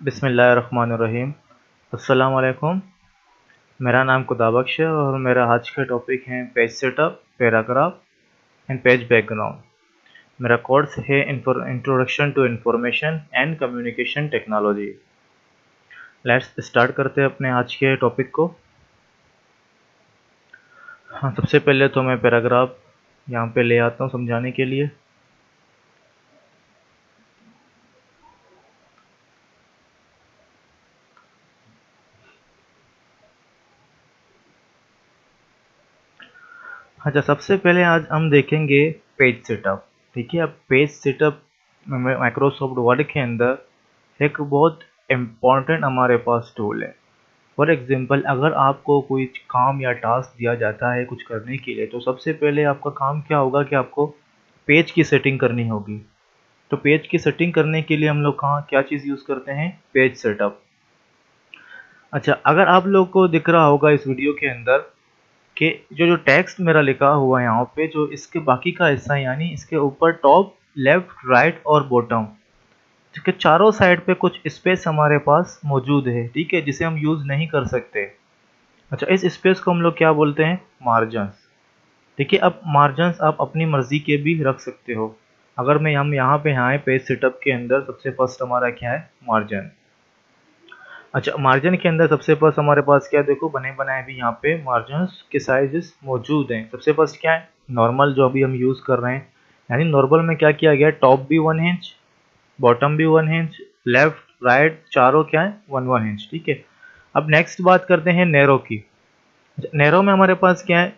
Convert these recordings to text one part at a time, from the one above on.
बिस्मिल्लाहिर्रहमानिर्रहीम। अस्सलाम वालेकुम। मेरा नाम खुदाबख्श है और मेरा आज का टॉपिक है page setup, paragraph and page background. मेरा कोर्स है introduction to information and communication technology. Let's start करते हैं अपने आज के टॉपिक को। हाँ, सबसे पहले तो मैं पैराग्राफ यहाँ पे ले आता हूँ समझाने के लिए। अच्छा, सबसे पहले आज हम देखेंगे पेज सेटअप। ठीक है, अब पेज सेटअप माइक्रोसॉफ्ट वर्ड के अंदर एक बहुत इम्पॉर्टेंट हमारे पास टूल है। फॉर एग्जांपल, अगर आपको कोई काम या टास्क दिया जाता है कुछ करने के लिए, तो सबसे पहले आपका काम क्या होगा कि आपको पेज की सेटिंग करनी होगी। तो पेज की सेटिंग करने के लिए हम लोग कहाँ क्या चीज़ यूज़ करते हैं? Page setup. अच्छा, अगर आप लोग को दिख रहा होगा इस वीडियो के अंदर कि जो जो टेक्स्ट मेरा लिखा हुआ है यहाँ पे, जो इसके बाकी का हिस्सा यानी इसके ऊपर टॉप, लेफ्ट, राइट और बॉटम के चारों साइड पे कुछ स्पेस हमारे पास मौजूद है। ठीक है, जिसे हम यूज़ नहीं कर सकते। अच्छा, इस स्पेस को हम लोग क्या बोलते हैं? मार्जिन्स। देखिए, अब मार्जिन्स आप अपनी मर्जी के भी रख सकते हो। अगर मैं हम यहाँ पे आए पेज सेटअप के अंदर, सबसे फर्स्ट हमारा क्या है? मार्जिन। अच्छा, मार्जिन के अंदर सबसे फर्स्ट हमारे पास क्या है? देखो, बने बनाए भी यहाँ पे मार्जिन्स के साइजेस मौजूद हैं। सबसे फर्स्ट क्या है? नॉर्मल, जो अभी हम यूज़ कर रहे हैं। यानी नॉर्मल में क्या किया गया? टॉप भी 1 इंच, बॉटम भी 1 इंच, लेफ्ट राइट चारों क्या है? 1 1 इंच। ठीक है, अब नेक्स्ट बात करते हैं नैरो की। नैरो में हमारे पास क्या है?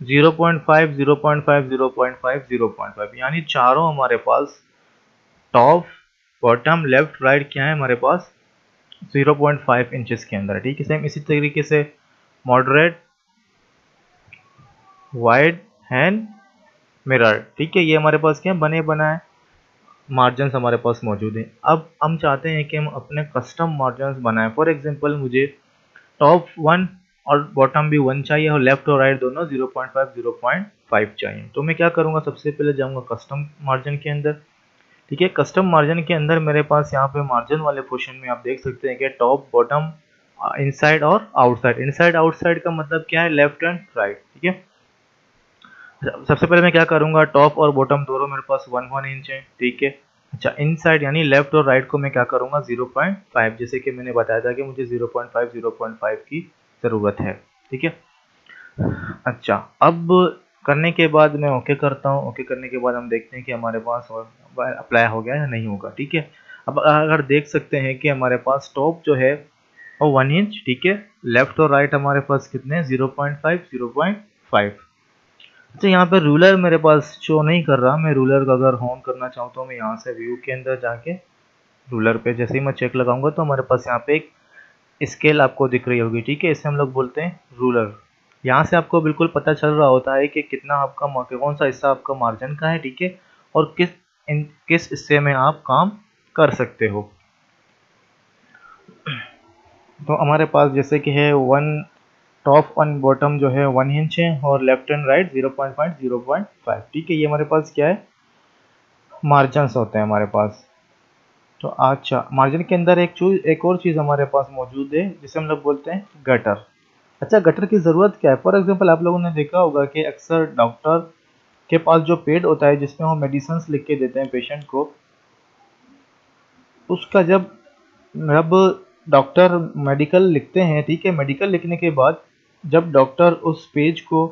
0.5, 0.5, 0.5, 0.5, यानी चारों हमारे पास टॉप, बॉटम, लेफ्ट, राइट क्या है हमारे पास? 0.5 इंचेस के अंदर। ठीक है, सेम इसी तरीके से मॉडरेट, वाइड एंड मिरर। ठीक है, ये हमारे पास क्या है? बने बनाए मार्जिन्स हमारे पास मौजूद हैं। अब हम चाहते हैं कि हम अपने कस्टम मार्जिन्स बनाएं। फॉर एग्जांपल, मुझे टॉप 1 और बॉटम भी 1 चाहिए और लेफ्ट और राइट दोनों 0.5 0.5 चाहिए। तो मैं क्या करूँगा? सबसे पहले जाऊँगा कस्टम मार्जिन के अंदर। ठीक है, कस्टम मार्जिन के अंदर मेरे पास यहाँ पे मार्जिन वाले पोर्शन में आप देख सकते हैं कि टॉप, बॉटम, इनसाइड और आउटसाइड। इनसाइड आउटसाइड का मतलब क्या है? Left and right. ठीक है, सबसे पहले मैं क्या करूँगा? टॉप और बॉटम दोनों मेरे पास 1 1 इंच है। ठीक है, अच्छा, इनसाइड यानी लेफ्ट और राइट को मैं क्या करूँगा? 0.5, जैसे कि मैंने बताया था कि मुझे 0.5 की ज़रूरत है। ठीक है, अच्छा, अब करने के बाद मैं ओके करता हूँ। ओके करने के बाद हम देखते हैं कि हमारे पास अप्लाई हो गया या नहीं होगा। ठीक है, अब अगर देख सकते हैं कि हमारे पास टॉप जो है वो 1 इंच। ठीक है, लेफ्ट और राइट हमारे पास कितने हैं? 0.5 0.5। अच्छा, यहाँ पे रूलर मेरे पास शो नहीं कर रहा। मैं रूलर का अगर ऑन करना चाहूँ तो मैं यहाँ से व्यू के अंदर जाके रूलर पे जैसे ही मैं चेक लगाऊंगा तो हमारे पास यहाँ पे एक स्केल आपको दिख रही होगी। ठीक है, इसे हम लोग बोलते हैं रूलर। यहाँ से आपको बिल्कुल पता चल रहा होता है कि कितना आपका कौन सा हिस्सा आपका मार्जिन का है। ठीक है, और किस हिस्से में आप काम कर सकते हो। तो हमारे पास जैसे कि है वन टॉप वन बॉटम जो है 1 इंच है और लेफ्ट एंड राइट 0.5 0.5। ठीक है, ये हमारे पास क्या है? मार्जिन्स होते हैं हमारे पास। तो अच्छा, मार्जिन के अंदर एक और चीज़ हमारे पास मौजूद है जिसे हम लोग बोलते हैं गटर। अच्छा, गटर की ज़रूरत क्या है? फॉर एग्जांपल, आप लोगों ने देखा होगा कि अक्सर डॉक्टर के पास जो पेड होता है जिसमें वो मेडिसिन लिख के देते हैं पेशेंट को, उसका जब जब डॉक्टर मेडिकल लिखते हैं, ठीक है, मेडिकल लिखने के बाद जब डॉक्टर उस पेज को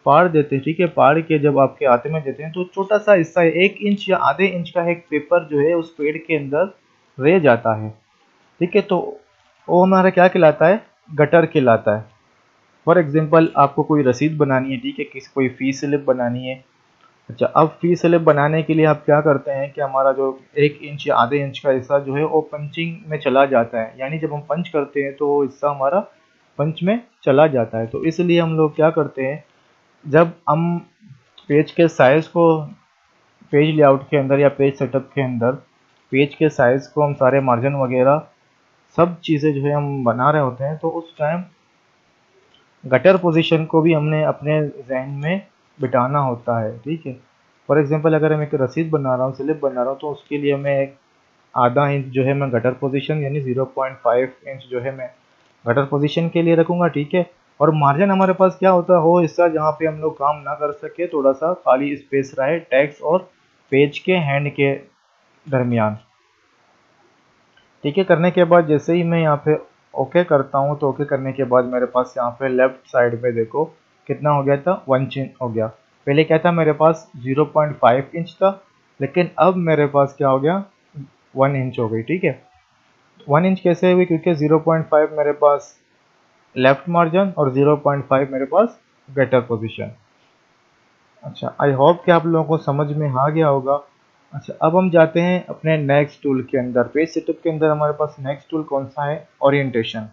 फाड़ देते हैं, ठीक है, फाड़ के जब आपके हाथ में देते हैं तो छोटा सा हिस्सा है, 1 इंच या आधे इंच का एक पेपर जो है उस पेड़ के अंदर रह जाता है। ठीक है, तो वो हमारा क्या कहलाता है? गटर कहलाता है। फॉर एग्जांपल, आपको कोई रसीद बनानी है, ठीक है, किसी कोई फीस स्लिप बनानी है। अच्छा, अब फीस स्लिप बनाने के लिए आप क्या करते हैं कि हमारा जो 1 इंच या आधे इंच का हिस्सा जो है वो पंचिंग में चला जाता है। यानी जब हम पंच करते हैं तो वो हिस्सा हमारा पंच में चला जाता है। तो इसलिए हम लोग क्या करते हैं, जब हम पेज के साइज़ को पेज लेआउट के अंदर या पेज सेटअप के अंदर पेज के साइज़ को हम सारे मार्जिन वगैरह सब चीज़ें जो है हम बना रहे होते हैं, तो उस टाइम गटर पोजीशन को भी हमने अपने जहन में बिठाना होता है। ठीक है, फॉर एग्जांपल, अगर मैं एक रसीद बना रहा हूँ, स्लिप बना रहा हूँ, तो उसके लिए मैं एक आधा इंच जो है मैं गटर पोजीशन यानी 0.5 इंच जो है मैं गटर पोजीशन के लिए रखूंगा, ठीक है। और मार्जिन हमारे पास क्या होता है, वो हिस्सा जहाँ पे हम लोग काम ना कर सके, थोड़ा सा खाली स्पेस रहे टेक्स्ट और पेज के हैंड के दरमियान, ठीक है। करने के बाद जैसे ही मैं यहाँ पे ओके करता हूँ, तो ओके करने के बाद मेरे पास यहाँ पे लेफ्ट साइड पे देखो कितना हो गया था, 1 इंच हो गया। पहले क्या था मेरे पास 0.5 इंच था, लेकिन अब मेरे पास क्या हो गया, 1 इंच हो गई, ठीक है। 1 इंच कैसे हुई, क्योंकि 0.5 मेरे पास लेफ्ट मार्जिन और 0.5 मेरे पास गटर पोजीशन। अच्छा, आई होप कि आप लोगों को समझ में आ गया होगा। अच्छा, अब हम जाते हैं अपने नेक्स्ट टूल के अंदर। पेज सेटअप के अंदर हमारे पास नेक्स्ट टूल कौन सा है, ओरिएंटेशन।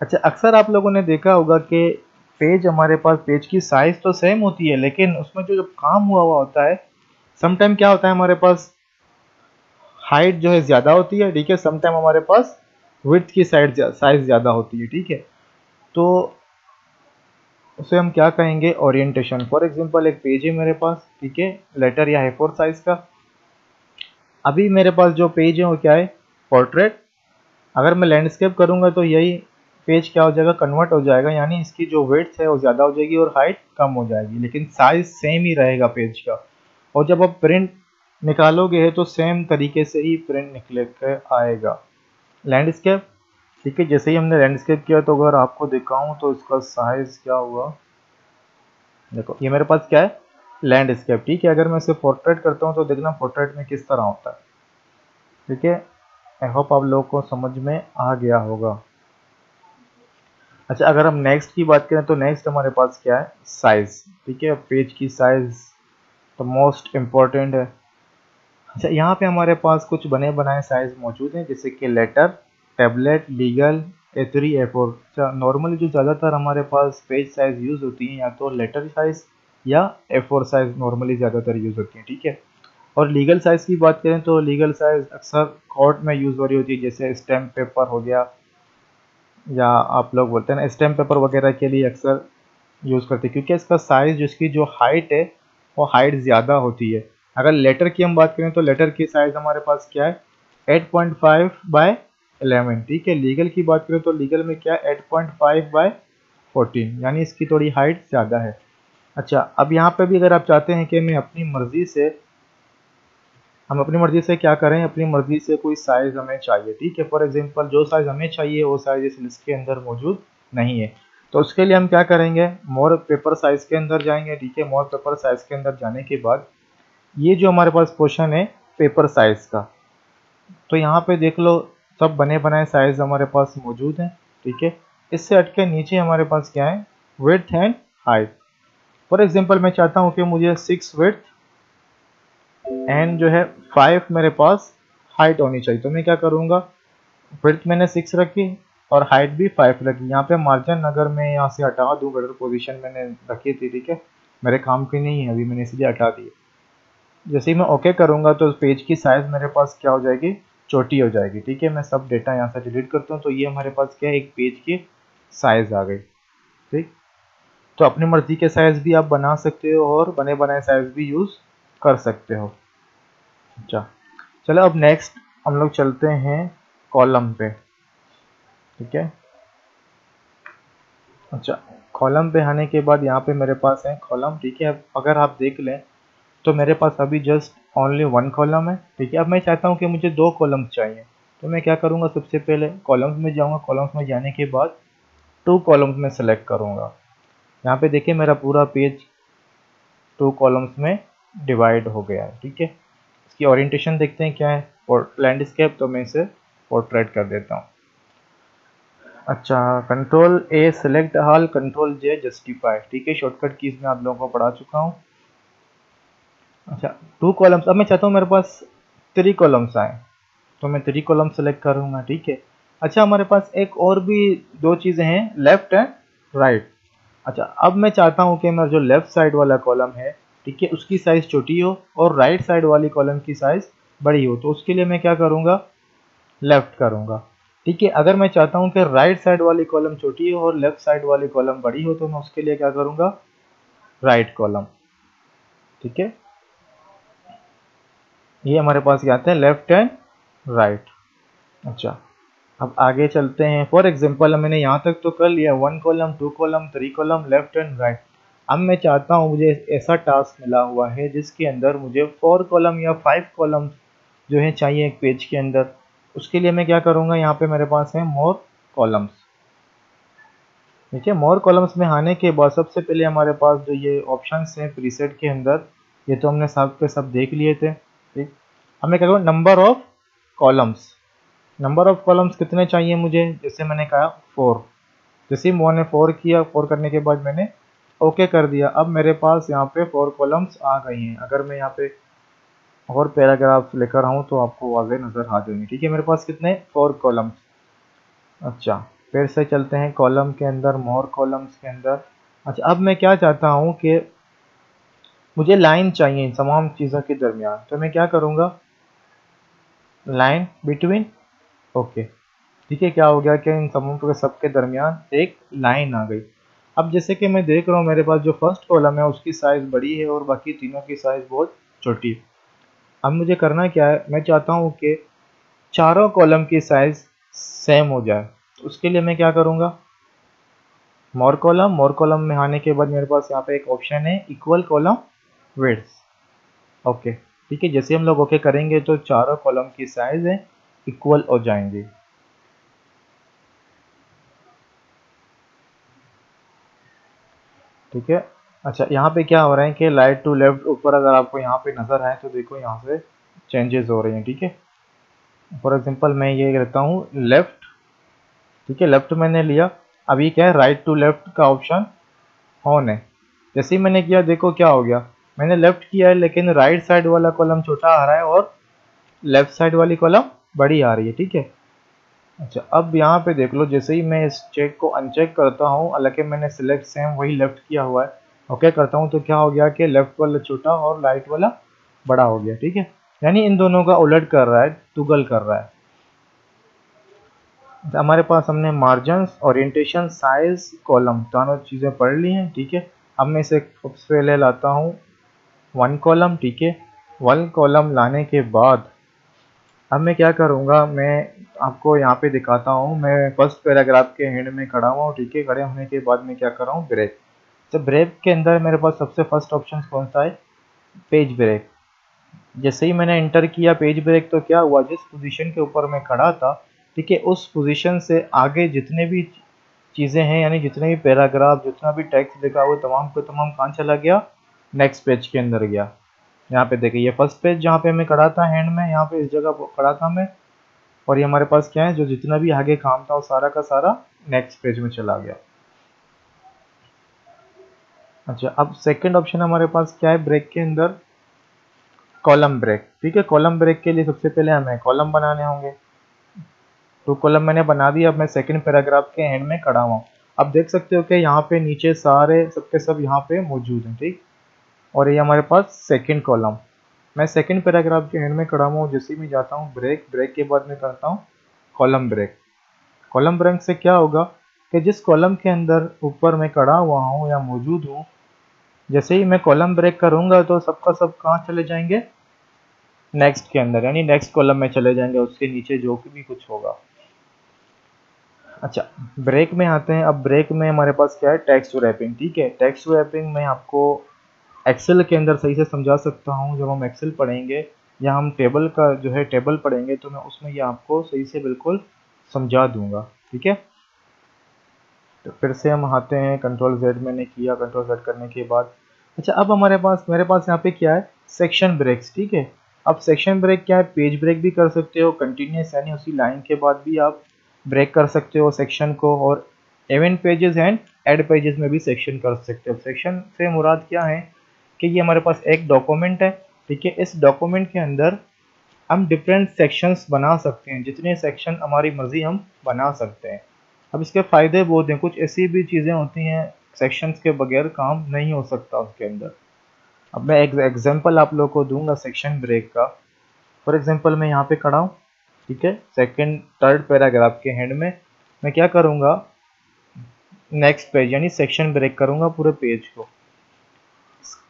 अच्छा, अक्सर आप लोगों ने देखा होगा कि पेज हमारे पास, पेज की साइज तो सेम होती है, लेकिन उसमें जो काम हुआ हुआ होता है, समटाइम क्या होता है हमारे पास हाइट जो है ज़्यादा होती है, ठीक है। समटाइम हमारे पास विड्थ की साइज ज़्यादा होती है, ठीक है। तो उसे हम क्या कहेंगे, ओरिएंटेशन। फॉर एग्जांपल एक पेज है मेरे पास, ठीक है, लेटर या A4 साइज का। अभी मेरे पास जो पेज है वो क्या है, पोर्ट्रेट। अगर मैं लैंडस्केप करूंगा तो यही पेज क्या हो जाएगा, कन्वर्ट हो जाएगा, यानी इसकी जो विड्थ है वो ज़्यादा हो जाएगी और हाइट कम हो जाएगी, लेकिन साइज सेम ही रहेगा पेज का। और जब आप प्रिंट निकालोगे तो सेम तरीके से ही प्रिंट निकले के आएगा। लैंडस्केप, ठीक है, जैसे ही हमने लैंडस्केप किया, तो अगर आपको दिखाऊं तो इसका साइज क्या हुआ, देखो ये मेरे पास क्या है, लैंडस्केप, ठीक है। अगर मैं इसे पोर्ट्रेट करता हूँ तो देखना पोर्ट्रेट में किस तरह होता है, ठीक है। आई होप आप लोगों को समझ में आ गया होगा। अच्छा, अगर हम नेक्स्ट की बात करें तो नेक्स्ट हमारे पास क्या है, साइज, ठीक है। पेज की साइज तो मोस्ट इम्पोर्टेंट है। अच्छा, यहाँ पे हमारे पास कुछ बने बनाए साइज मौजूद हैं, जैसे कि letter, tablet, legal, A3, A4। अच्छा, नॉर्मली जो ज़्यादातर हमारे पास पेज साइज यूज़ होती हैं, या तो लेटर साइज या A4 साइज नॉर्मली ज़्यादातर यूज़ होती हैं, ठीक है। और लीगल साइज़ की बात करें तो लीगल साइज़ अक्सर कोर्ट में यूज़ हो रही होती है, जैसे स्टैम्प पेपर हो गया, या आप लोग बोलते हैं ना स्टैम्प पेपर वगैरह के लिए अक्सर यूज़ करते हैं, क्योंकि इसका साइज़, जिसकी जो हाइट है वो हाइट ज़्यादा होती है। अगर लेटर की हम बात करें तो लेटर की साइज़ हमारे पास क्या है, 8.5 बाय 11, ठीक है। लीगल की बात करें तो लीगल में क्या है, 8.5 बाय 14, यानी इसकी थोड़ी हाइट ज़्यादा है। अच्छा, अब यहाँ पे भी अगर आप चाहते हैं कि मैं अपनी मर्ज़ी से, हम अपनी मर्ज़ी से क्या करें, अपनी मर्ज़ी से कोई साइज़ हमें चाहिए, ठीक है। फॉर एग्जांपल जो साइज़ हमें चाहिए वो साइज़ इस लिस्ट के अंदर मौजूद नहीं है, तो उसके लिए हम क्या करेंगे, मोर पेपर साइज़ के अंदर जाएंगे, ठीक है। मोर पेपर साइज़ के अंदर जाने के बाद ये जो हमारे पास पोर्शन है पेपर साइज़ का, तो यहाँ पे देख लो सब बने बनाए साइज़ हमारे पास मौजूद हैं, ठीक है। इससे हटके नीचे हमारे पास क्या है, width and height. For example मैं चाहता हूँ कि मुझे 6 विड्थ एंड जो है 5 मेरे पास हाइट होनी चाहिए, तो मैं क्या करूँगा, विड्थ मैंने 6 रखी और हाइट भी 5 रखी। यहाँ पे मार्जिन अगर मैं यहाँ से हटा दूँ, गटर पोजीशन मैंने रखी थी, ठीक है, मेरे काम की नहीं है अभी, मैंने इसलिए हटा दी। जैसे ही मैं ओके करूँगा तो पेज की साइज़ मेरे पास क्या हो जाएगी, छोटी हो जाएगी, ठीक है। मैं सब डेटा यहाँ से डिलीट करता हूँ, तो ये हमारे पास क्या है, एक पेज की साइज़ आ गई, ठीक। तो अपनी मर्ज़ी के साइज़ भी आप बना सकते हो और बने बनाए साइज़ भी यूज़ कर सकते हो। अच्छा, चलो अब नेक्स्ट हम लोग चलते हैं कॉलम पे, ठीक है। अच्छा, कॉलम पे आने के बाद यहाँ पे मेरे पास है कॉलम, ठीक है। अब अगर आप देख लें तो मेरे पास अभी जस्ट ओनली 1 कॉलम है, ठीक है। अब मैं चाहता हूँ कि मुझे 2 कॉलम्स चाहिए, तो मैं क्या करूँगा, सबसे पहले कॉलम्स में जाऊँगा, कॉलम्स में जाने के बाद 2 कॉलम्स में सेलेक्ट करूँगा। यहाँ पे देखिए मेरा पूरा पेज 2 कॉलम्स में डिवाइड हो गया है, ठीक है। इसकी ओरिएंटेशन देखते हैं क्या है, और लैंडस्केप, तो मैं इसे पोर्ट्रेट कर देता हूँ। अच्छा, control A select all, control J justify, ठीक है। शॉर्टकट कीज में आप लोगों को पढ़ा चुका हूँ। अच्छा, 2 कॉलम्स, अब मैं चाहता हूँ मेरे पास 3 कॉलम्स आए, तो मैं 3 कॉलम सेलेक्ट करूँगा, ठीक है। अच्छा, हमारे पास एक और भी 2 चीज़ें हैं, लेफ्ट एंड राइट। अच्छा, अब मैं चाहता हूँ कि मेरा जो लेफ्ट साइड वाला कॉलम है, ठीक है, उसकी साइज़ छोटी हो और राइट साइड वाली कॉलम की साइज़ बड़ी हो, तो उसके लिए मैं क्या करूँगा, लेफ्ट करूँगा, ठीक है। अगर मैं चाहता हूँ कि राइट साइड वाली कॉलम छोटी हो और लेफ्ट साइड वाली कॉलम बड़ी हो, तो मैं उसके लिए क्या करूँगा, राइट कॉलम, ठीक है। ये हमारे पास क्या आते हैं, लेफ्ट एंड राइट। अच्छा, अब आगे चलते हैं। फॉर एग्जांपल मैंने यहाँ तक तो कर लिया, 1 column, 2 column, 3 column, left and right. अब मैं चाहता हूँ, मुझे ऐसा टास्क मिला हुआ है जिसके अंदर मुझे 4 कॉलम या 5 कॉलम जो है चाहिए एक पेज के अंदर। उसके लिए मैं क्या करूँगा, यहाँ पे मेरे पास है मोर कॉलम्स। ठीक है, मोर कॉलम्स में आने के बाद सबसे पहले हमारे पास जो ये ऑप्शंस हैं प्रीसेट के अंदर, ये तो हमने सब के सब देख लिए थे। ठीक, अब मैं क्या करूँ, number of columns. Number of columns कितने चाहिए मुझे, जैसे मैंने कहा 4। जैसे ही मैंने 4 किया, 4 करने के बाद मैंने ओके कर दिया। अब मेरे पास यहाँ पे 4 कॉलम्स आ गई हैं। अगर मैं यहाँ पे और पैराग्राफ लेकर आऊँ तो आपको वाज़े नज़र आ जाएंगे। ठीक है, मेरे पास कितने 4 कॉलम्स। अच्छा, फिर से चलते हैं कॉलम के अंदर, मोर कॉलम्स के अंदर। अच्छा, अब मैं क्या चाहता हूँ कि मुझे लाइन चाहिए इन तमाम चीज़ों के दरमियान, तो मैं क्या करूँगा, लाइन बिटवीन। ओके, ठीक है, क्या हो गया कि इन समूहों के सबके दरमियान एक लाइन आ गई। अब जैसे कि मैं देख रहा हूँ, मेरे पास जो फर्स्ट कॉलम है उसकी साइज़ बड़ी है और बाकी तीनों की साइज़ बहुत छोटी है। अब मुझे करना क्या है, मैं चाहता हूँ कि चारों कॉलम की साइज़ सेम हो जाए। उसके लिए मैं क्या करूँगा, मोर कॉलम में आने के बाद मेरे पास यहाँ पे एक ऑप्शन है इक्वल कॉलम विड्थ। ओके, ठीक है, जैसे हम लोग ओके करेंगे तो चारों कॉलम की साइज़ है इक्वल हो जाएंगी। ठीक है। अच्छा, यहाँ पे क्या हो रहा है कि राइट टू लेफ्ट ऊपर अगर आपको यहाँ पे नज़र आए तो देखो यहाँ से चेंजेस हो रही हैं। ठीक है, फॉर एग्जांपल मैं ये लेता हूँ लेफ्ट। ठीक है, लेफ्ट मैंने लिया। अभी क्या है, राइट टू लेफ्ट का ऑप्शन ऑन है। जैसे ही मैंने किया, देखो क्या हो गया, मैंने लेफ्ट किया है लेकिन राइट साइड वाला कॉलम छोटा आ रहा है और लेफ्ट साइड वाली कॉलम बड़ी आ रही है। ठीक है। अच्छा, अब यहाँ पे देख लो, जैसे ही मैं इस चेक को अनचेक करता हूँ, हालांकि मैंने सिलेक्ट सेम वही लेफ्ट किया हुआ है, ओके करता हूँ तो क्या हो गया कि लेफ्ट वाला छोटा और राइट वाला बड़ा हो गया। ठीक है, यानी इन दोनों का उलट कर रहा है, टुगल कर रहा है। तो हमारे पास हमने मार्जिन्स, ओरिएंटेशन, साइज, कॉलम दोनों चीज़ें पढ़ ली हैं। ठीक है, अब मैं इसे सबसे पहले लाता हूँ 1 कॉलम। ठीक है, 1 कॉलम लाने के बाद अब मैं क्या करूँगा, मैं आपको यहाँ पे दिखाता हूँ। मैं फर्स्ट पैराग्राफ के एंड में खड़ा हुआ हूँ। ठीक है, खड़े होने के बाद मैं क्या कर रहा हूँ, ब्रेक। तो ब्रेक के अंदर मेरे पास सबसे फर्स्ट ऑप्शन कौन सा है, पेज ब्रेक। जैसे ही मैंने एंटर किया पेज ब्रेक, तो क्या हुआ, जिस पोजीशन के ऊपर मैं खड़ा था, ठीक है, उस पोजीशन से आगे जितने भी चीज़ें हैं, यानी जितने भी पैराग्राफ, जितना भी टेक्स्ट लिखा हुआ तमाम को तमाम कहाँ चला गया, नेक्स्ट पेज के अंदर गया। यहाँ पे देखिए, ये फर्स्ट पेज जहाँ पे मैं खड़ा था हैंड में, यहाँ पे इस जगह खड़ा था मैं, और ये हमारे पास क्या है, जो जितना भी आगे काम था वो सारा का सारा नेक्स्ट पेज में चला गया। अच्छा, अब सेकंड ऑप्शन हमारे पास क्या है ब्रेक के अंदर, कॉलम ब्रेक। ठीक है, कॉलम ब्रेक के लिए सबसे पहले हमें कॉलम बनाने होंगे। तो कॉलम मैंने बना दिया। अब मैं सेकंड पैराग्राफ के एंड में खड़ा हुआ हूँ। अब देख सकते हो कि यहाँ पे नीचे सारे सबके सब यहाँ पे मौजूद हैं। ठीक, और ये हमारे पास सेकंड कॉलम। मैं सेकंड पैराग्राफ के एंड में खड़ा हुआ हूँ। जैसे ही मैं जाता हूँ ब्रेक, ब्रेक के बाद मैं करता हूँ कॉलम ब्रेक। कॉलम ब्रेक से क्या होगा कि जिस कॉलम के अंदर ऊपर मैं खड़ा हुआ हूँ या मौजूद हूँ, जैसे ही मैं कॉलम ब्रेक करूँगा तो सबका सब कहाँ चले जाएंगे, नेक्स्ट के अंदर, यानी नेक्स्ट कॉलम में चले जाएंगे, उसके नीचे जो भी कुछ होगा। अच्छा, ब्रेक में आते हैं। अब ब्रेक में हमारे पास क्या है, टेक्स्ट रैपिंग। ठीक है, टेक्स्ट रैपिंग मैं आपको एक्सेल के अंदर सही से समझा सकता हूँ। जब हम एक्सेल पढ़ेंगे या हम टेबल का जो है टेबल पढ़ेंगे तो मैं उसमें ये आपको सही से बिल्कुल समझा दूंगा। ठीक है, तो फिर से हम आते हैं, कंट्रोल जेड मैंने किया। कंट्रोल जेड करने के बाद अच्छा, अब हमारे पास मेरे पास यहाँ पे क्या है, सेक्शन ब्रेक्स। ठीक है, अब सेक्शन ब्रेक क्या है, पेज ब्रेक भी कर सकते हो कंटिन्यूस, यानी उसी लाइन के बाद भी आप ब्रेक कर सकते हो सेक्शन को, और even pages and odd pages में भी सेक्शन कर सकते हो। सेक्शन से मुराद क्या है कि ये हमारे पास एक डॉक्यूमेंट है। ठीक है, इस डॉक्यूमेंट के अंदर हम डिफरेंट सेक्शंस बना सकते हैं, जितने सेक्शन हमारी मर्जी हम बना सकते हैं। अब इसके फ़ायदे बहुत हैं। कुछ ऐसी भी चीज़ें होती हैं सेक्शंस के बगैर काम नहीं हो सकता उसके अंदर। अब मैं एक एग्जांपल आप लोगों को दूंगा सेक्शन ब्रेक का। फॉर एग्जांपल मैं यहाँ पे खड़ा हूँ। ठीक है, सेकंड थर्ड पैराग्राफ के एंड में मैं क्या करूँगा, नेक्स्ट पेज यानी सेक्शन ब्रेक करूँगा पूरे पेज को।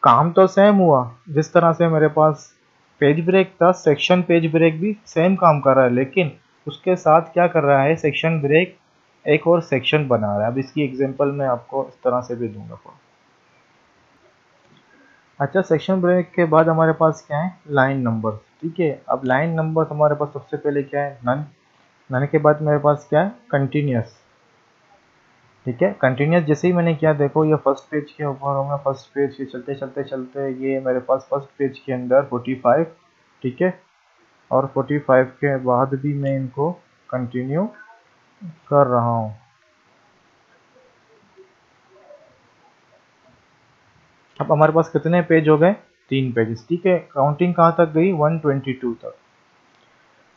काम तो सेम हुआ, जिस तरह से मेरे पास पेज ब्रेक था, सेक्शन पेज ब्रेक भी सेम काम कर रहा है, लेकिन उसके साथ क्या कर रहा है, सेक्शन ब्रेक एक और सेक्शन बना रहा है। अब इसकी एग्जांपल मैं आपको इस तरह से भी दूंगा। अच्छा, सेक्शन ब्रेक के बाद हमारे पास क्या है, लाइन नंबर। ठीक है, अब लाइन नंबर हमारे पास सबसे पहले क्या है, नन। नन के बाद मेरे पास क्या है, कंटिन्यूस। ठीक है, कंटिन्यूस जैसे ही मैंने किया, देखो ये फर्स्ट पेज के ऊपर होगा, फर्स्ट पेज के चलते चलते चलते ये मेरे पास फर्स्ट पेज के अंदर 45। ठीक है, और 45 के बाद भी मैं इनको कंटिन्यू कर रहा हूँ। अब हमारे पास कितने पेज हो गए, 3 पेजेस। ठीक है, काउंटिंग कहाँ तक गई, 122 तक।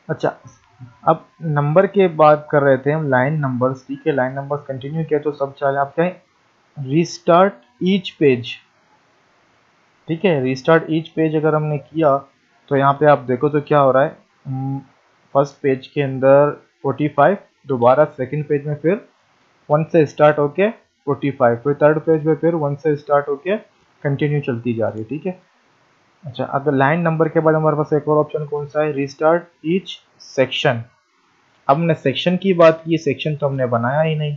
अच्छा, अब नंबर के बात कर रहे थे हम, लाइन नंबर्स। ठीक है, लाइन नंबर्स कंटिन्यू किया तो सब चले, आप क्या है, रीस्टार्ट ईच पेज। ठीक है, रीस्टार्ट ईच पेज अगर हमने किया तो यहाँ पे आप देखो तो क्या हो रहा है, फर्स्ट पेज के अंदर 45, दोबारा सेकंड पेज में फिर 1 से स्टार्ट होके 45, फिर थर्ड पेज में फिर 1 से स्टार्ट होके कंटिन्यू चलती जा रही है। ठीक है, अच्छा, अगर लाइन नंबर के बाद हमारे पास एक और ऑप्शन कौन सा है, रीस्टार्ट ईच सेक्शन। अब हमने सेक्शन की बात की, सेक्शन तो हमने बनाया ही नहीं।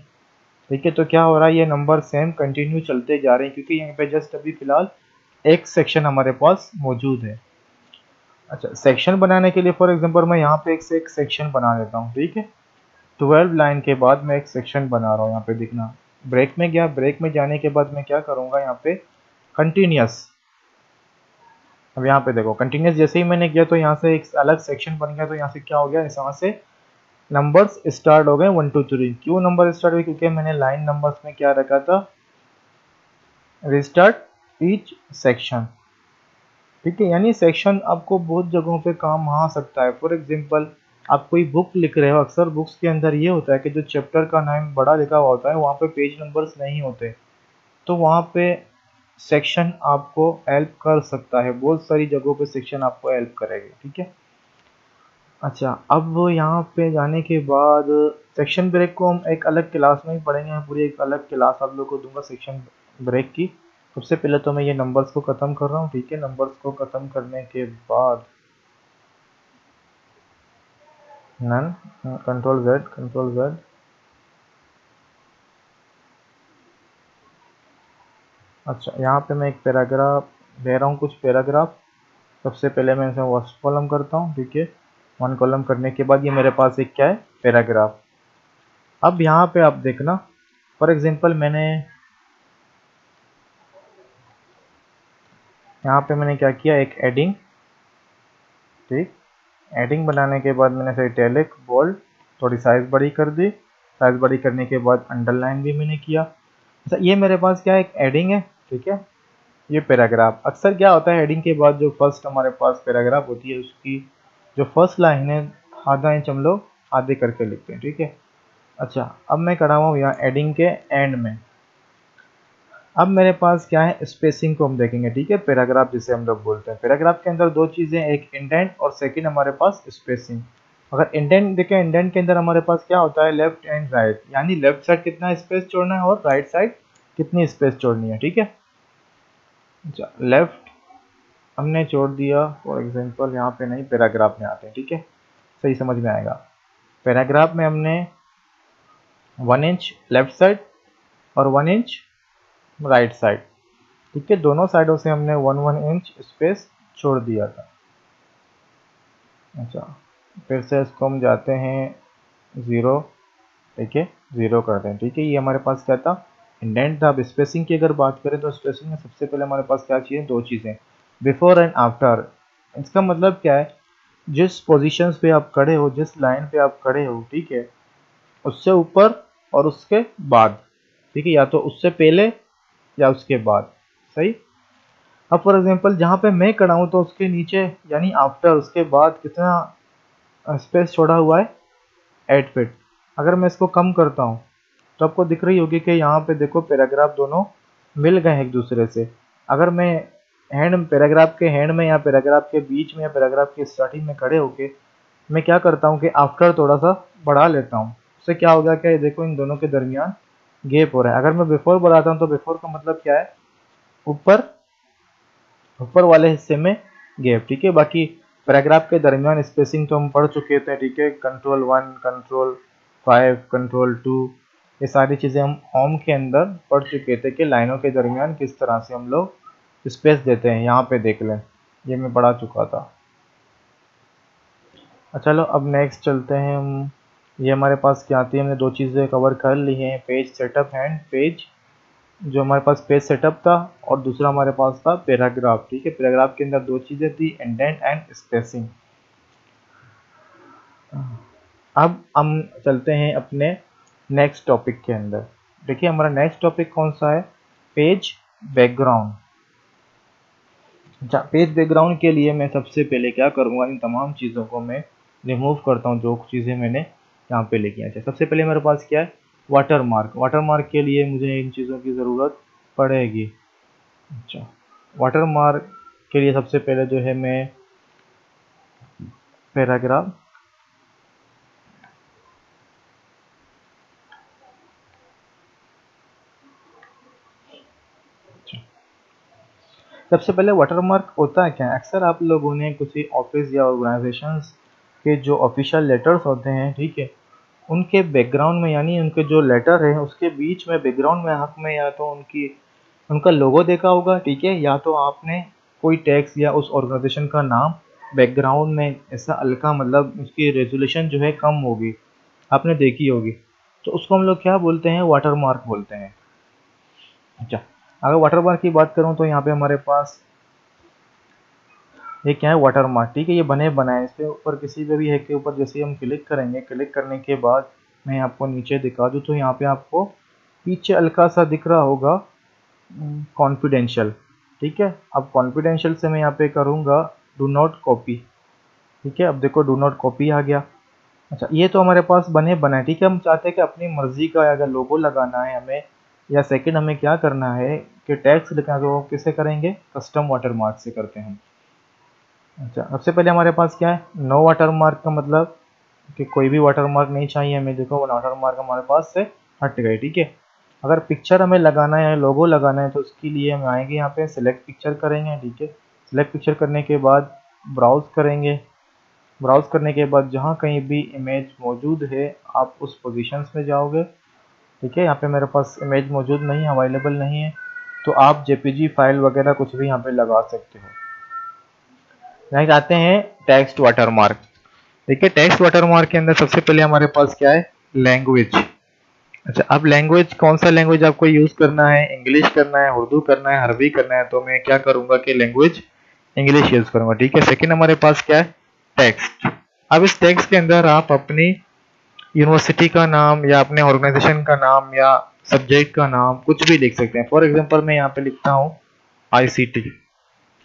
ठीक है, तो क्या हो रहा है, ये नंबर सेम कंटिन्यू चलते जा रहे हैं, क्योंकि यहाँ पे जस्ट अभी फिलहाल एक सेक्शन हमारे पास मौजूद है। अच्छा, सेक्शन बनाने के लिए फॉर एग्जांपल मैं यहाँ पे एक से एक सेक्शन बना देता हूँ। ठीक है, 12 लाइन के बाद मैं एक सेक्शन बना रहा हूँ, यहाँ पे दिखना। ब्रेक में गया, ब्रेक में जाने के बाद मैं क्या करूँगा, यहाँ पे कंटिन्यूस। अब यहाँ पे देखो, कंटिन्यूस जैसे ही मैंने किया तो यहाँ से एक अलग सेक्शन बन गया, तो यहाँ से क्या हो गया, यहाँ से नंबर्स स्टार्ट हो गए 1 2 3। क्यों नंबर स्टार्ट हुए, क्योंकि मैंने लाइन नंबर्स में क्या रखा था, रिस्टार्ट ईच सेक्शन। ठीक है, यानी सेक्शन आपको बहुत जगहों पे काम आ सकता है। फॉर एग्जांपल आप कोई बुक लिख रहे हो, अक्सर बुक्स के अंदर ये होता है कि जो चैप्टर का नाम बड़ा लिखा हुआ होता है वहाँ पे पेज नंबर्स नहीं होते, तो वहाँ पे सेक्शन आपको हेल्प कर सकता है, बहुत सारी जगहों पे सेक्शन आपको हेल्प करेगी। ठीक है, अच्छा, अब यहाँ पे जाने के बाद सेक्शन ब्रेक को हम एक अलग क्लास में ही पढ़ेंगे, मैं पूरी एक अलग क्लास आप लोगों को दूंगा सेक्शन ब्रेक की। सबसे पहले तो मैं ये नंबर्स को ख़त्म कर रहा हूँ। ठीक है, नंबर्स को ख़त्म करने के बाद नन, कंट्रोल जेड, कंट्रोल जेड। अच्छा, यहाँ पे मैं एक पैराग्राफ ले रहा हूँ, कुछ पैराग्राफ। सबसे पहले मैं इसे फर्स्ट कॉलम करता हूँ। ठीक है, 1 कॉलम करने के बाद ये मेरे पास एक क्या है, पैराग्राफ। अब यहाँ पे आप देखना, फॉर एग्जांपल मैंने यहाँ पे मैंने क्या किया, एक एडिंग। ठीक, एडिंग बनाने के बाद मैंने इसे इटैलिक, बोल्ड, थोड़ी साइज बड़ी कर दी। साइज बड़ी करने के बाद अंडरलाइन भी मैंने किया। अच्छा, ये मेरे पास क्या है, एक एडिंग है। ठीक है, ये पैराग्राफ। अक्सर क्या होता है, हेडिंग के बाद जो फर्स्ट हमारे पास पैराग्राफ होती है, उसकी जो फर्स्ट लाइन है, आधा इंच हम लोग आधे करके लिखते हैं। ठीक है, अच्छा, अब मैं खड़ा हुआ हूँ यहाँ एडिंग के एंड में। अब मेरे पास क्या है, स्पेसिंग को हम देखेंगे। ठीक है, पैराग्राफ जिसे हम लोग बोलते हैं, पैराग्राफ के अंदर दो चीज़ें, एक इंडेंट और सेकंड हमारे पास स्पेसिंग। अगर इंडेंट देखें, इंडेंट के अंदर हमारे पास क्या होता है, लेफ्ट एंड राइट, यानी लेफ्ट साइड कितना स्पेस छोड़ना है और राइट साइड कितनी स्पेस छोड़नी है। ठीक है, लेफ्ट हमने छोड़ दिया, फॉर एग्जांपल यहाँ पे नहीं, पैराग्राफ में आते हैं। ठीक है, सही समझ में आएगा। पैराग्राफ में हमने 1 इंच लेफ्ट साइड और 1 इंच राइट साइड। ठीक है, दोनों साइडों से हमने 1 इंच स्पेस छोड़ दिया था। अच्छा, फिर से इसको हम जाते हैं 0। ठीक है, 0 करते हैं। ठीक है, ये हमारे पास क्या था, इंडेंट था। अब स्पेसिंग की अगर बात करें तो स्पेसिंग में सबसे पहले हमारे पास क्या चाहिए, दो चीज़ें, बिफोर एंड आफ्टर। इसका मतलब क्या है, जिस पोजीशंस पे आप खड़े हो, जिस लाइन पे आप खड़े हो, ठीक है, उससे ऊपर और उसके बाद। ठीक है, या तो उससे पहले या उसके बाद। सही। अब फॉर एग्जांपल जहाँ पे मैं खड़ा हूँ तो उसके नीचे यानी आफ्टर, उसके बाद कितना स्पेस छोड़ा हुआ है, 8 फीट। अगर मैं इसको कम करता हूँ तो आपको दिख रही होगी कि यहाँ पे देखो पैराग्राफ दोनों मिल गए हैं एक दूसरे से। अगर मैं हैंड, पैराग्राफ के हैंड में या पैराग्राफ के बीच में या पैराग्राफ के स्टार्टिंग में खड़े होके मैं क्या करता हूँ कि आफ्टर थोड़ा सा बढ़ा लेता हूँ, उससे क्या होगा कि देखो इन दोनों के दरमियान गैप हो रहा है। अगर मैं बिफोर बढ़ाता हूँ तो बिफोर का मतलब क्या है, ऊपर ऊपर वाले हिस्से में गैप, ठीक है। बाकी पैराग्राफ के दरमियान स्पेसिंग तो हम पढ़ चुके थे, ठीक है। कंट्रोल 1, कंट्रोल 5, कंट्रोल 2, ये सारी चीज़ें हम होम के अंदर पढ़ चुके थे कि लाइनों के दरमियान किस तरह से हम लोग स्पेस देते हैं। यहाँ पे देख लें, ये मैं पढ़ा चुका था। चलो अब नेक्स्ट चलते हैं हम। ये हमारे पास क्या आती है, हमने दो चीज़ें कवर कर ली हैं, पेज सेटअप एंड पेज, जो हमारे पास पेज सेटअप था, और दूसरा हमारे पास था पैराग्राफ, ठीक है। पैराग्राफ के अंदर दो चीज़ें थी, इंडेंट एंड स्पेसिंग। अब हम चलते हैं अपने नेक्स्ट टॉपिक के अंदर। देखिए हमारा नेक्स्ट टॉपिक कौन सा है, पेज बैकग्राउंड। पेज बैकग्राउंड के लिए मैं सबसे पहले क्या करूँगा, इन तमाम चीज़ों को मैं रिमूव करता हूँ जो चीज़ें मैंने यहाँ पे लिखी हैं। सबसे पहले मेरे पास क्या है, वाटर मार्क। वाटर मार्क के लिए मुझे इन चीज़ों की ज़रूरत पड़ेगी। अच्छा, वाटर मार्क के लिए सबसे पहले जो है मैं पैराग्राफ, सबसे पहले वाटरमार्क होता है क्या, अक्सर आप लोगों ने किसी ऑफिस या ऑर्गेनाइजेशंस के जो ऑफिशियल लेटर्स होते हैं, ठीक है, उनके बैकग्राउंड में, यानी उनके जो लेटर है उसके बीच में बैकग्राउंड में हक में या तो उनका लोगो देखा होगा, ठीक है, या तो आपने कोई टेक्स्ट या उस ऑर्गेनाइजेशन का नाम बैकग्राउंड में ऐसा हल्का, मतलब उसकी रेजोल्यूशन जो है कम होगी, आपने देखी होगी, तो उसको हम लोग क्या बोलते हैं, वाटरमार्क बोलते हैं। अच्छा, अगर वाटरमार्क की बात करूं तो यहाँ पे हमारे पास ये क्या है, वाटरमार्क, ठीक है। ये बने बनाए, इसके ऊपर किसी पे भी है के ऊपर जैसे हम क्लिक करेंगे, क्लिक करने के बाद मैं आपको नीचे दिखा दूँ तो यहाँ पे आपको पीछे हल्का सा दिख रहा होगा कॉन्फिडेंशियल, ठीक है। अब कॉन्फिडेंशियल से मैं यहाँ पे करूँगा डू नॉट कॉपी, ठीक है। अब देखो डू नॉट कॉपी आ गया। अच्छा, ये तो हमारे पास बने बनाए, ठीक है। हम चाहते हैं कि अपनी मर्जी का अगर लोगो लगाना है हमें, या सेकंड हमें क्या करना है कि टैक्स लिखना, तो किसे करेंगे, कस्टम वाटरमार्क से करते हैं। अच्छा, सबसे पहले हमारे पास क्या है, नो वाटरमार्क का मतलब कि कोई भी वाटरमार्क नहीं चाहिए हमें। देखो वाटरमार्क हमारे पास से हट गए, ठीक है। अगर पिक्चर हमें लगाना है, लोगो लगाना है, तो उसके लिए हम आएंगे यहाँ पे सिलेक्ट पिक्चर करेंगे, ठीक है। सिलेक्ट पिक्चर करने के बाद ब्राउज करेंगे। ब्राउज करने के बाद जहाँ कहीं भी इमेज मौजूद है आप उस पोजीशंस में जाओगे, ठीक है। यहाँ पे मेरे पास इमेज मौजूद नहीं है, अवेलेबल नहीं है, तो आप जेपीजी फाइल वगैरह कुछ भी यहाँ पे लगा सकते हो। नेक्स्ट आते हैं टेक्स्ट वाटरमार्क। देखिए टेक्स्ट वाटरमार्क के अंदर सबसे पहले हमारे पास क्या है, लैंग्वेज। अच्छा, अब लैंग्वेज कौन सा लैंग्वेज आपको यूज करना है, इंग्लिश करना है, उर्दू करना है, अरबी करना है, तो मैं क्या करूंगा कि लैंग्वेज इंग्लिश यूज करूंगा, ठीक है। सेकंड हमारे पास क्या है, टेक्स्ट। अब इस टेक्स्ट के अंदर आप अपनी यूनिवर्सिटी का नाम या अपने ऑर्गेनाइजेशन का नाम या सब्जेक्ट का नाम कुछ भी लिख सकते हैं। फॉर एग्जांपल मैं यहाँ पे लिखता हूँ आईसीटी।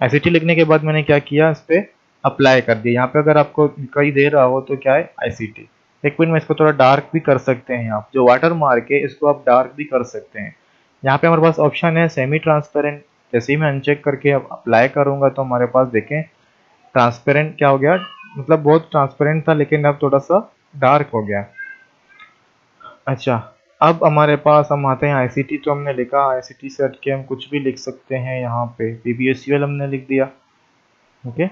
आईसीटी लिखने के बाद मैंने क्या किया, इस पे अप्लाई कर दिया। यहाँ पे अगर आपको कहीं दे रहा हो तो क्या है, आईसीटी। एक मिनट में इसको थोड़ा डार्क भी कर सकते हैं, आप जो वाटर मार्क है इसको आप डार्क भी कर सकते हैं। यहाँ पे हमारे पास ऑप्शन है सेमी ट्रांसपेरेंट। जैसे ही मैं अनचेक करके अब अप्लाई करूंगा तो हमारे पास देखें ट्रांसपेरेंट क्या हो गया, मतलब बहुत ट्रांसपेरेंट था लेकिन अब थोड़ा सा डार्क हो गया। अच्छा, अब हमारे पास हम आते हैं आईसीटी, तो हमने लिखा आईसीटी से हट के हम कुछ भी लिख सकते हैं। यहाँ पे पीबीएसयूएल हमने लिख दिया, ओके।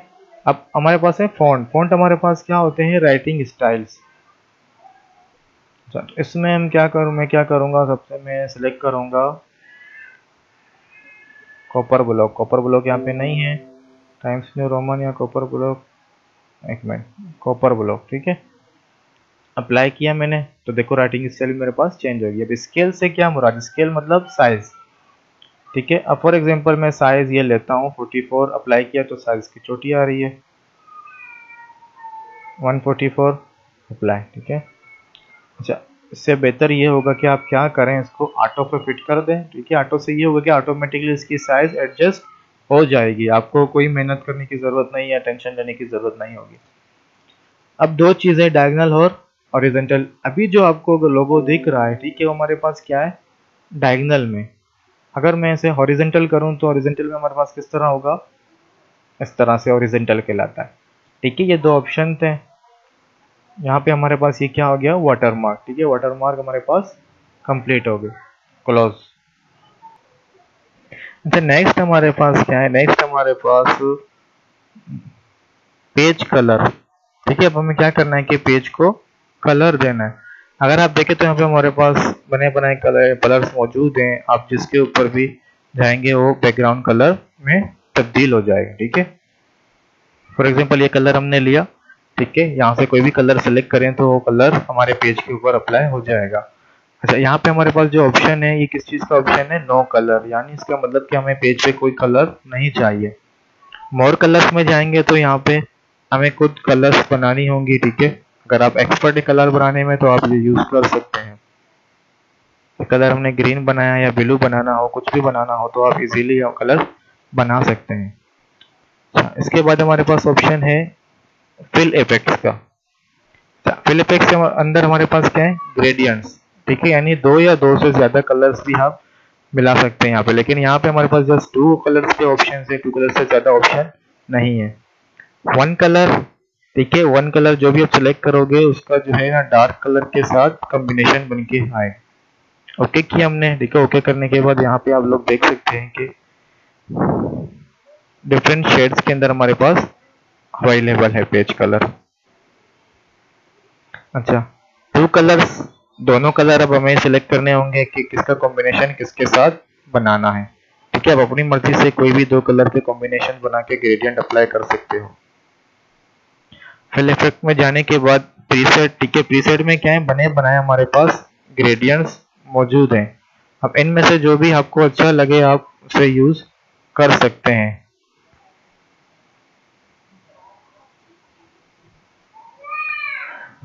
अब हमारे पास है फॉन्ट। फॉन्ट हमारे पास क्या होते हैं, राइटिंग स्टाइल्स। अच्छा, इसमें हम क्या करूँ, मैं क्या करूँगा, सबसे मैं सिलेक्ट करूँगा कॉपर ब्लॉक। कॉपर ब्लॉक यहाँ पे नहीं है, टाइम्स न्यू रोमन या कॉपर ब्लॉक, एक मिनट, कॉपर ब्लॉक, ठीक है। अप्लाई किया मैंने तो देखो राइटिंग स्टाइल मेरे पास चेंज हो गई। अब स्केल से क्या मुराद, स्केल मतलब साइज, ठीक है। अब फॉर एग्जांपल मैं साइज ये लेता हूँ 44, अप्लाई किया तो साइज की चोटी आ रही है 144, अप्लाई, ठीक है। अच्छा, इससे बेहतर ये होगा कि आप क्या करें, इसको ऑटो पे फिट कर दें, ठीक है। ऑटो से ये होगा कि ऑटोमेटिकली इसकी साइज एडजस्ट हो जाएगी, आपको कोई मेहनत करने की जरूरत नहीं है, टेंशन लेने की जरूरत नहीं होगी। अब दो चीजें, डायगोनल और हॉरिजॉन्टल। अभी जो आपको लोगो दिख रहा है, ठीक है, वो हमारे पास क्या है, डायगोनल में। अगर मैं इसे हॉरिजॉन्टल करूं तो हॉरिजॉन्टल में हमारे पास किस तरह होगा, इस तरह से हॉरिजॉन्टल कहलाता है, ठीक है। ये दो ऑप्शन थे। यहाँ पे हमारे पास ये क्या हो गया, वाटरमार्क, ठीक है। वाटरमार्क हमारे पास कंप्लीट हो गए, क्लोज। अच्छा, नेक्स्ट हमारे पास क्या है, नेक्स्ट हमारे पास पेज कलर। ठीक है, अब हमें क्या करना है कि पेज को कलर देना है। अगर आप देखें तो यहाँ पे हमारे पास बने बनाए कलर्स मौजूद हैं, आप जिसके ऊपर भी जाएंगे वो बैकग्राउंड कलर में तब्दील हो जाएगा। ठीक है, फॉर एग्जांपल ये कलर हमने लिया। ठीक है, यहाँ से कोई भी कलर सेलेक्ट करें तो वो कलर हमारे पेज के ऊपर अप्लाई हो जाएगा। अच्छा, यहाँ पे हमारे पास जो ऑप्शन है, ये किस चीज़ का ऑप्शन है? नो कलर, यानी इसका मतलब कि हमें पेज पे कोई कलर नहीं चाहिए। मोर कलर्स में जाएंगे तो यहाँ पे हमें खुद कलर्स बनानी होंगी। ठीक है, अगर आप एक्सपर्ट है कलर बनाने में तो आप ये यूज कर सकते हैं। कलर हमने ग्रीन बनाया या ब्लू बनाना हो, कुछ भी बनाना हो तो आप इजीली कलर बना सकते हैं। अच्छा, इसके बाद हमारे पास ऑप्शन है फिल इफेक्ट्स का। फिल इफेक्ट्स के अंदर हमारे पास क्या है? ग्रेडियंट्स। ठीक है, यानी दो या दो से ज्यादा कलर्स भी आप मिला सकते हैं यहाँ पे, लेकिन यहाँ पे हमारे पास जस्ट टू कलर्स के ऑप्शन है, टू कलर से ज्यादा ऑप्शन नहीं है। वन कलर, ठीक है, वन कलर जो भी आप सिलेक्ट करोगे उसका जो है ना डार्क कलर के साथ कॉम्बिनेशन बन के आए। ओके किया हमने। ठीक है, ओके करने के बाद यहाँ पे आप लोग देख सकते हैं कि डिफरेंट शेड्स के अंदर हमारे पास अवेलेबल है पेज कलर। अच्छा, टू कलर्स, दोनों कलर अब हमें सिलेक्ट करने होंगे कि किसका कॉम्बिनेशन किसके साथ बनाना है। ठीक है, अब अपनी मर्जी से कोई भी दो कलर के कॉम्बिनेशन बना के ग्रेडियंट अप्लाई कर सकते हो। फिल इफेक्ट में जाने के बाद प्रीसेट। ठीक है, प्रीसेट में क्या है? बने बनाए हमारे पास ग्रेडियंट्स मौजूद हैं। अब इनमें से जो भी आपको अच्छा लगे आप उसे यूज कर सकते हैं।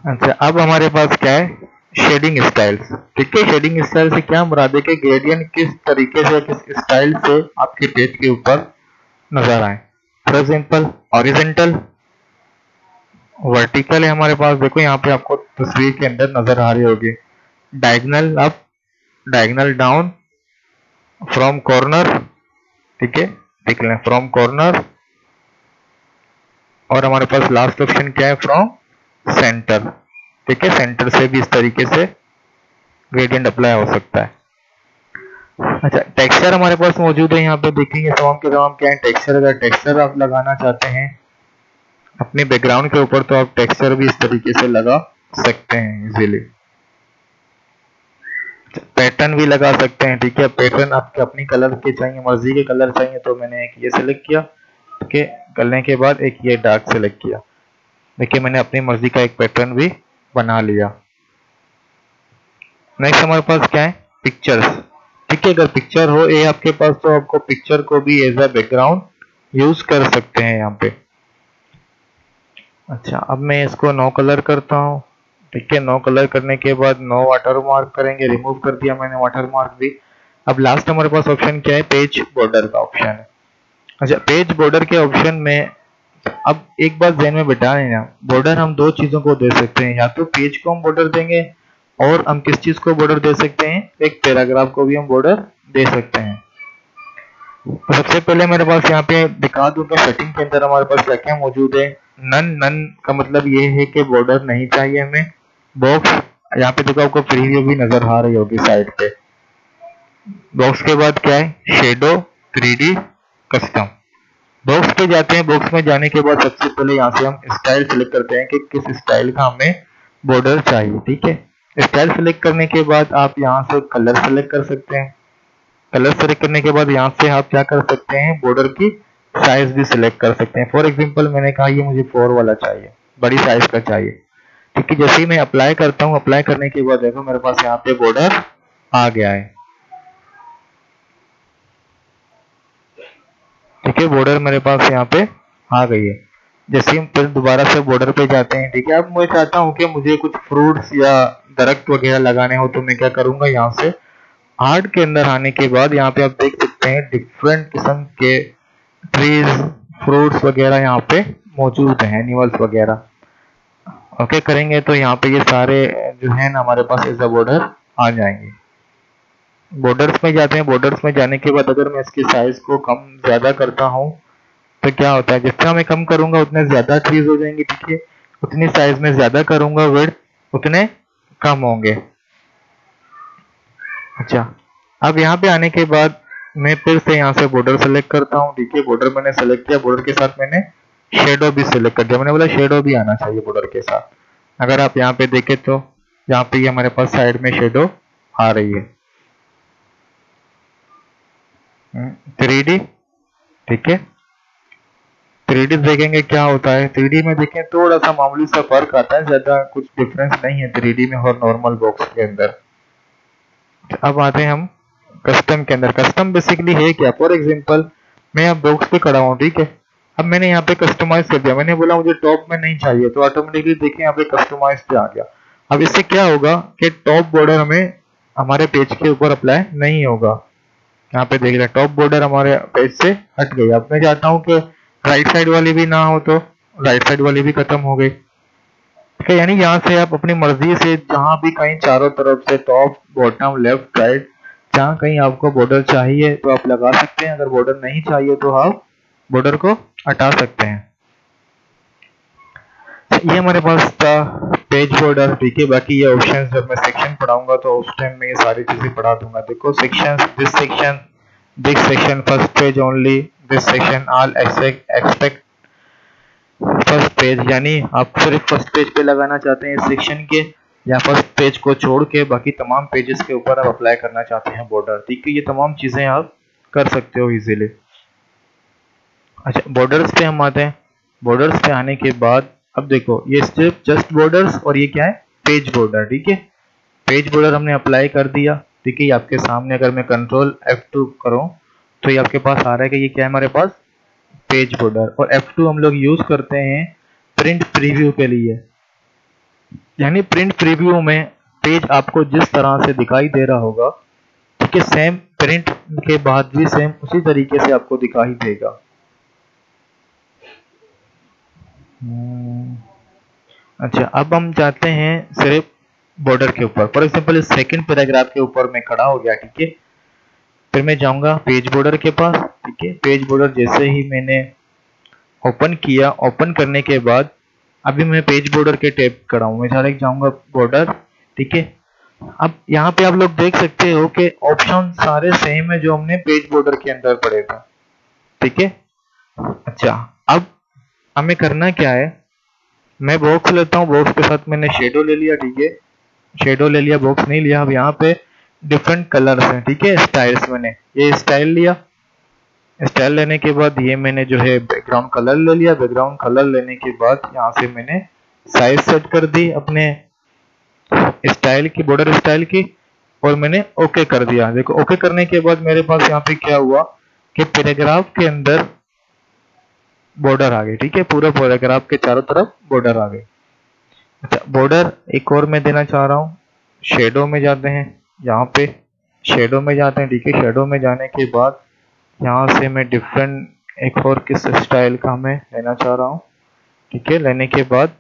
अच्छा, अब हमारे पास क्या है? Shading styles. ठीक है, शेडिंग स्टाइल से क्या मुराद है कि ग्रेडियंट किस तरीके से, किस स्टाइल से आपके पेज के ऊपर नजर आए। फॉर एग्जाम्पल हॉरिजॉन्टल, वर्टिकल है हमारे पास, देखो यहाँ पे आपको तस्वीर के अंदर नजर आ रही होगी। Diagonal up, diagonal down, from corner. ठीक है, देख लें फ्रॉम कॉर्नर, और हमारे पास लास्ट ऑप्शन क्या है? From centre. ठीक है, सेंटर से भी इस तरीके से ग्रेडियंट अप्लाई हो सकता है। अच्छा, टेक्सचर हमारे पास मौजूद है यहाँ पे, देखेंगे तमाम के तमाम क्या है टेक्सचर। अगर टेक्सचर आप लगाना चाहते हैं अपने बैकग्राउंड के ऊपर तो आप टेक्सचर भी इस तरीके से लगा सकते हैं इजीली। पैटर्न भी लगा सकते हैं। ठीक है, पैटर्न आपके अपनी कलर के चाहिए, मर्जी के कलर चाहिए तो मैंने एक ये सिलेक्ट किया। ठीक है, करने के बाद एक ये डार्क सिलेक्ट किया। देखिए, मैंने अपनी मर्जी का एक पैटर्न भी बना लिया। नेक्स्ट हमारे पास क्या है? पिक्चर्स। ठीक है, अगर पिक्चर हो ये आपके पास तो आपको पिक्चर को भी एज अ बैकग्राउंड यूज कर सकते हैं यहाँ पे। अच्छा, अब मैं इसको नो कलर करता हूँ। ठीक है, नो कलर करने के बाद नो वाटर मार्क करेंगे, रिमूव कर दिया मैंने वाटर मार्क भी। अब लास्ट हमारे पास ऑप्शन क्या है? पेज बॉर्डर का ऑप्शन है। अच्छा, पेज बॉर्डर के ऑप्शन में अब एक बात ध्यान में बिठा लेना, बॉर्डर हम दो चीजों को दे सकते हैं, या तो पेज को हम बॉर्डर देंगे और हम किस चीज को बॉर्डर दे सकते हैं? एक पैराग्राफ को भी हम बॉर्डर दे सकते हैं। तो सबसे पहले मेरे पास यहाँ पे दिखा दूं तो सेटिंग के अंदर हमारे पास क्या क्या मौजूद है। नन, नन का मतलब ये है कि बॉर्डर नहीं चाहिए हमें। बॉक्स, यहाँ पे देखो आपको प्रीव्यू भी नजर आ रही होगी साइड पे। बॉक्स के बाद क्या है? Shadow, 3D, custom. बॉक्स पे जाते हैं, बॉक्स में जाने के बाद सबसे पहले यहाँ से हम स्टाइल सेलेक्ट करते हैं कि किस स्टाइल का हमें बॉर्डर चाहिए। ठीक है, स्टाइल सेलेक्ट करने के बाद आप यहाँ से कलर सेलेक्ट कर सकते हैं। कलर सेलेक्ट करने के बाद यहाँ से आप क्या कर सकते हैं? बॉर्डर की साइज भी सिलेक्ट कर सकते हैं। फॉर एग्जांपल मैंने कहा ये मुझे 4 वाला चाहिए, बड़ी साइज का चाहिए। ठीक है, जैसे ही मैं अप्लाई करता हूँ, अप्लाई करने के बाद देखो मेरे पास यहाँ पे बॉर्डर आ गया है। ठीक है, बॉर्डर मेरे पास यहाँ पे आ गई है। जैसे हम फिर दोबारा से बॉर्डर पे जाते हैं। ठीक है, अब मैं चाहता हूँ कि मुझे कुछ फ्रूट्स या दरख्त वगैरह लगाने हो तो मैं क्या करूंगा? यहाँ से आर्ट के अंदर आने के बाद यहाँ पे आप देख सकते हैं डिफरेंट किस्म के ट्रीज, फ्रूट्स वगैरह यहाँ पे मौजूद हैं, एनिमल्स वगैरह। ओके करेंगे तो यहाँ पे ये सारे जो है ना हमारे पास एज अ बॉर्डर आ जाएंगे। बॉर्डर्स में जाते हैं, बॉर्डर्स में जाने के बाद अगर मैं इसकी साइज को कम ज्यादा करता हूँ तो क्या होता है? जितना मैं कम करूंगा उतने ज्यादा ट्रीज हो जाएंगे। ठीक है, उतनी साइज में ज्यादा करूंगा विड्थ उतने कम होंगे। अच्छा, अब यहाँ पे आने के बाद मैं फिर से यहाँ से बॉर्डर सेलेक्ट करता हूँ। ठीक है, बॉर्डर मैंने सेलेक्ट किया, बॉर्डर के साथ मैंने शेडो भी सिलेक्ट कर दिया, मैंने बोला शेडो भी आना चाहिए बॉर्डर के साथ। अगर आप यहाँ पे देखें तो यहाँ पे ये हमारे पास साइड में शेडो आ रही है। 3D, ठीक है। 3D देखेंगे क्या होता है। 3D में देखें थोड़ा सा मामूली सा फर्क आता है, ज्यादा कुछ डिफरेंस नहीं है 3D में और नॉर्मल बॉक्स के अंदर। अब आते हैं हम कस्टम के अंदर। कस्टम बेसिकली है क्या, फॉर एग्जांपल मैं यहाँ बॉक्स पे खड़ा हूँ, ठीक है। अब मैंने यहाँ पे कस्टमाइज कर दिया, मैंने बोला मुझे टॉप में नहीं चाहिए, तो ऑटोमेटिकली देखिए यहाँ पे कस्टमाइज पे आ गया। अब इससे क्या होगा कि टॉप बॉर्डर हमें हमारे पेज के ऊपर अप्लाई नहीं होगा। यहाँ पे देख रहे टॉप बॉर्डर हमारे पेज से हट गई। अब मैं चाहता हूँ कि राइट साइड वाली भी ना हो, तो राइट साइड वाली भी खत्म हो गई, ठीक है। यानी यहाँ से आप अपनी मर्जी से जहां भी कहीं चारों तरफ से टॉप बॉटम लेफ्ट राइट जहां कहीं आपको बॉर्डर चाहिए तो आप लगा सकते हैं। अगर बॉर्डर नहीं चाहिए तो आप बॉर्डर को हटा सकते हैं। ये हमारे पास था पेज बॉर्डर, ठीक है। बाकी ये ऑप्शन जब मैं सेक्शन पढ़ाऊंगा तो उस टाइम में ये सारी चीजें पढ़ा दूंगा। देखो section, this section first page only, this section all expect first page, यानी आप सिर्फ फर्स्ट पेज पे लगाना चाहते हैं इस सेक्शन के, या फर्स्ट पेज को छोड़ के बाकी तमाम पेजेस के ऊपर आप अप्लाई करना चाहते हैं बॉर्डर, ठीक है। ये तमाम चीजें आप कर सकते हो इजीली। अच्छा, बॉर्डर्स पे हम आते हैं। बॉर्डर्स पे आने के बाद अब देखो ये सिर्फ जस्ट बॉर्डर्स और ये क्या है, पेज बॉर्डर, ठीक है। पेज बॉर्डर हमने अप्लाई कर दिया, ठीक है। ये आपके सामने, अगर मैं कंट्रोल F2 करूं तो ये आपके पास आ रहा है कि ये क्या है हमारे पास, पेज बॉर्डर। और F2 हम लोग यूज करते हैं प्रिंट प्रीव्यू के लिए, यानी प्रिंट प्रीव्यू में पेज आपको जिस तरह से दिखाई दे रहा होगा, ठीक है, सेम प्रिंट के बाद भी सेम उसी तरीके से आपको दिखाई देगा। अच्छा, अब हम जाते हैं सिर्फ बॉर्डर के ऊपर। फॉर एग्जांपल इस सेकंड पैराग्राफ के ऊपर मैं खड़ा हो गया, ठीक है। फिर मैं जाऊंगा पेज बॉर्डर के पास, ठीक है। पेज बॉर्डर जैसे ही मैंने ओपन किया, ओपन करने के बाद अभी मैं पेज बॉर्डर के टैब खड़ा हूं, मैं डायरेक्ट जाऊंगा बॉर्डर, ठीक है। अब यहाँ पे आप लोग देख सकते हो कि ऑप्शन सारे सेम है जो हमने पेज बॉर्डर के अंदर पढ़े थे, ठीक है। अच्छा, अब हमें करना क्या है, मैं बॉक्स लेता हूँ, बॉक्स के साथ मैंने शेडो ले लिया, ठीक है। शेडो ले लिया, बॉक्स नहीं लिया। अब यहाँ पे डिफरेंट कलर्स हैं, ठीक है, स्टाइल्स। मैंने ये स्टाइल लिया, स्टाइल लेने के बाद ये मैंने जो है बैकग्राउंड कलर ले लिया। बैकग्राउंड कलर लेने के बाद यहाँ से मैंने साइज सेट कर दी अपने स्टाइल की, बॉर्डर स्टाइल की, और मैंने ओके कर दिया। देखो ओके करने के बाद मेरे पास यहाँ पे क्या हुआ कि पैराग्राफ के अंदर बॉर्डर आ गई, ठीक है। पूरे पैराग्राफ के चारों तरफ बॉर्डर आ गई। अच्छा, बॉर्डर एक और मैं देना चाह रहा हूँ। शेडो में जाते हैं, यहाँ पे शेडो में जाते हैं, ठीक है। शेडो में जाने के बाद यहाँ से मैं डिफरेंट एक और किस स्टाइल का मैं लेना चाह रहा हूँ, ठीक है। लेने के बाद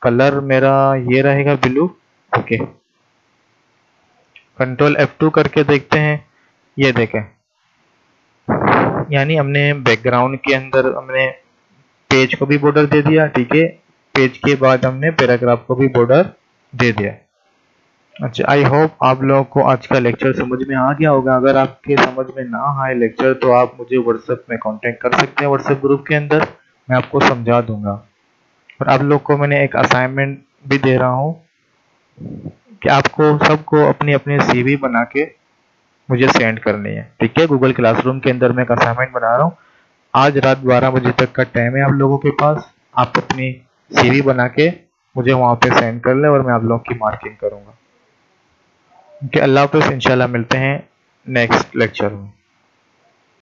कलर मेरा ये रहेगा ब्लू, ओके। कंट्रोल F2 करके देखते हैं, ये देखें, यानी हमने बैकग्राउंड के अंदर हमने पेज को भी बॉर्डर दे दिया, ठीक है। पेज के बाद हमने पैराग्राफ को भी बॉर्डर दे दिया। अच्छा, आई होप आप लोगों को आज का लेक्चर समझ में आ गया होगा। अगर आपके समझ में ना आए लेक्चर तो आप मुझे व्हाट्सएप में कांटेक्ट कर सकते हैं, व्हाट्सएप ग्रुप के अंदर मैं आपको समझा दूंगा। और आप लोग को मैंने एक असाइनमेंट भी दे रहा हूँ कि आपको सबको अपनी अपनी CV बना के मुझे सेंड करनी है, ठीक है। गूगल क्लासरूम के अंदर मैं एक असाइनमेंट बना रहा हूँ। आज रात 12 बजे तक का टाइम है आप लोगों के पास। आप अपनी CV बना के मुझे वहाँ पे सेंड कर ले और मैं आप लोगों की मार्किंग करूँगा। अल्लाह हाफ़िज़, इंशाल्लाह मिलते हैं नेक्स्ट लेक्चर में।